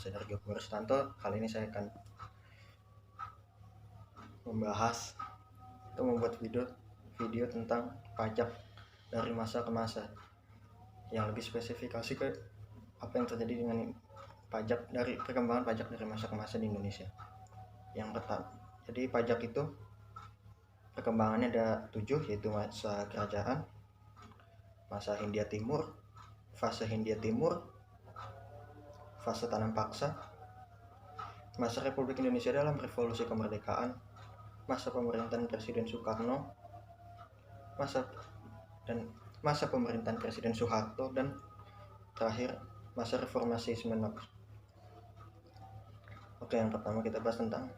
Saya dari Gopur Stanto. Kali ini saya akan membahas atau membuat video tentang pajak dari masa ke masa, yang lebih spesifikasi ke apa yang terjadi dengan perkembangan pajak dari masa ke masa di Indonesia. Yang pertama, jadi pajak itu perkembangannya ada 7, yaitu masa kerajaan, masa Hindia Timur, fase Hindia Timur, fase tanam paksa, masa Republik Indonesia dalam revolusi kemerdekaan, masa pemerintahan Presiden Soekarno, masa pemerintahan Presiden Soeharto, dan terakhir masa reformasi 96. Oke, yang pertama kita bahas tentang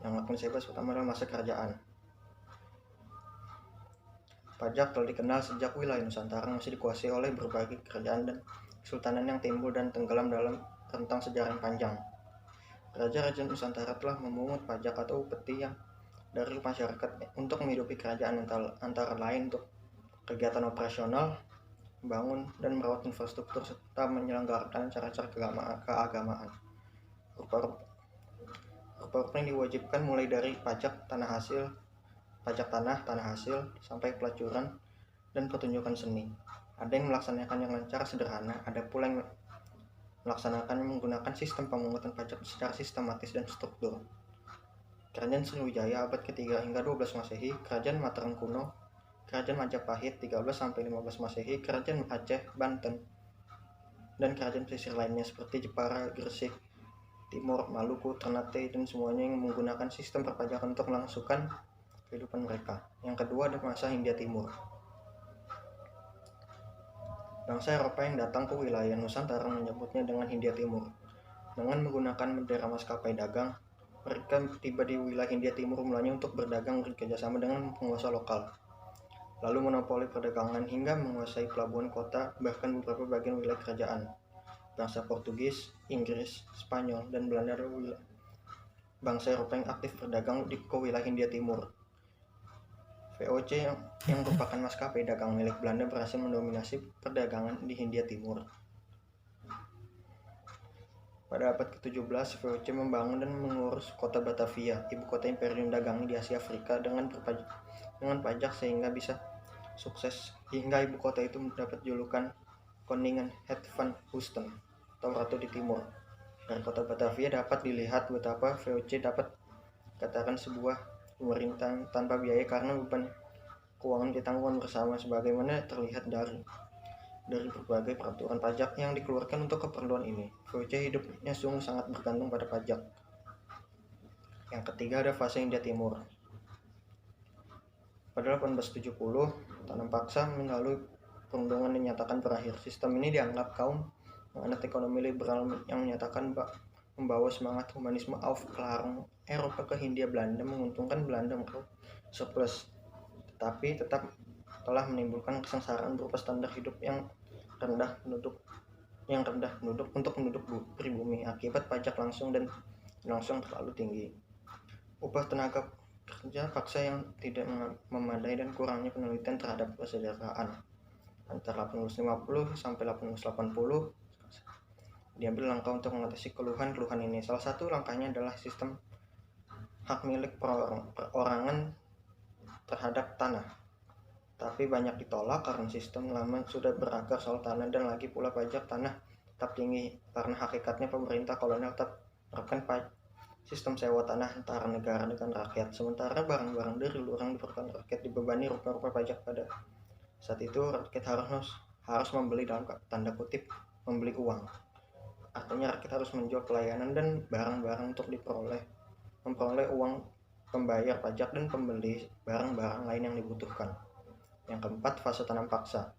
yang akan saya bahas pertama adalah masa kerajaan. Pajak telah dikenal sejak wilayah Nusantara masih dikuasai oleh berbagai kerajaan dan kesultanan yang timbul dan tenggelam dalam rentang sejarah yang panjang. Raja-raja Nusantara telah memungut pajak atau upeti yang dari masyarakat untuk menghidupi kerajaan, antara lain untuk kegiatan operasional, membangun dan merawat infrastruktur, serta menyelenggarakan acara-acara keagamaan. Rupa-rupa yang diwajibkan mulai dari pajak tanah, tanah hasil, sampai pelacuran dan pertunjukan seni. Ada yang melaksanakannya dengan cara sederhana, ada pula yang melaksanakannya menggunakan sistem pemungutan pajak secara sistematis dan struktur. Kerajaan Sriwijaya abad ke-3 hingga 12 Masehi, Kerajaan Mataram kuno, Kerajaan Majapahit 13-15 Masehi, Kerajaan Aceh, Banten, dan kerajaan pesisir lainnya seperti Jepara, Gresik, Timur, Maluku, Ternate, dan semuanya yang menggunakan sistem perpajakan untuk melangsungkan kehidupan mereka. Yang kedua ada masa Hindia Timur. Bangsa Eropa yang datang ke wilayah Nusantara menyebutnya dengan Hindia Timur. Dengan menggunakan bendera maskapai dagang, mereka tiba di wilayah Hindia Timur mulanya untuk berdagang bekerjasama dengan penguasa lokal, lalu monopoli perdagangan hingga menguasai pelabuhan kota, bahkan beberapa bagian wilayah kerajaan. Bangsa Portugis, Inggris, Spanyol, dan Belanda adalah bangsa Eropa yang aktif berdagang di wilayah Hindia Timur. VOC yang merupakan maskapai dagang milik Belanda berhasil mendominasi perdagangan di Hindia Timur. Pada abad ke-17, VOC membangun dan mengurus kota Batavia, ibu kota imperium dagang di Asia Afrika, dengan pajak sehingga bisa sukses hingga ibu kota itu mendapat julukan Koningen het van Oosten atau Ratu di Timur. Dari kota Batavia dapat dilihat betapa VOC dapat katakan sebuah pemerintahan tanpa biaya karena beban keuangan ditanggung bersama, sebagaimana terlihat dari berbagai peraturan pajak yang dikeluarkan untuk keperluan ini. VOC hidupnya sungguh sangat bergantung pada pajak. Yang ketiga ada fase Hindia Timur. Pada 1870, tanam paksa melalui perundungan dinyatakan berakhir. Sistem ini dianggap kaum penganut ekonomi liberal yang menyatakan membawa semangat humanisme Aufklärung Eropa ke Hindia Belanda menguntungkan Belanda meraup surplus, tetapi tetap telah menimbulkan kesengsaraan berupa standar hidup yang rendah untuk penduduk pribumi akibat pajak langsung dan langsung terlalu tinggi, upah tenaga kerja paksa yang tidak memadai, dan kurangnya penelitian terhadap kesejahteraan. Antara 1850 sampai 1880 diambil langkah untuk mengatasi keluhan ini. Salah satu langkahnya adalah sistem hak milik perorangan terhadap tanah, tapi banyak ditolak karena sistem lama sudah berakar soal tanah, dan lagi pula pajak tanah tetap tinggi karena hakikatnya pemerintah kolonial tetap menerapkan sistem sewa tanah antara negara dengan rakyat, sementara barang-barang dari luar yang diperlukan rakyat dibebani rupa-rupa pajak. Pada saat itu rakyat harus membeli, dalam tanda kutip, membeli uang. Artinya rakyat harus menjual pelayanan dan barang-barang untuk memperoleh uang pembayar pajak dan pembeli barang-barang lain yang dibutuhkan. Yang keempat, fase tanam paksa.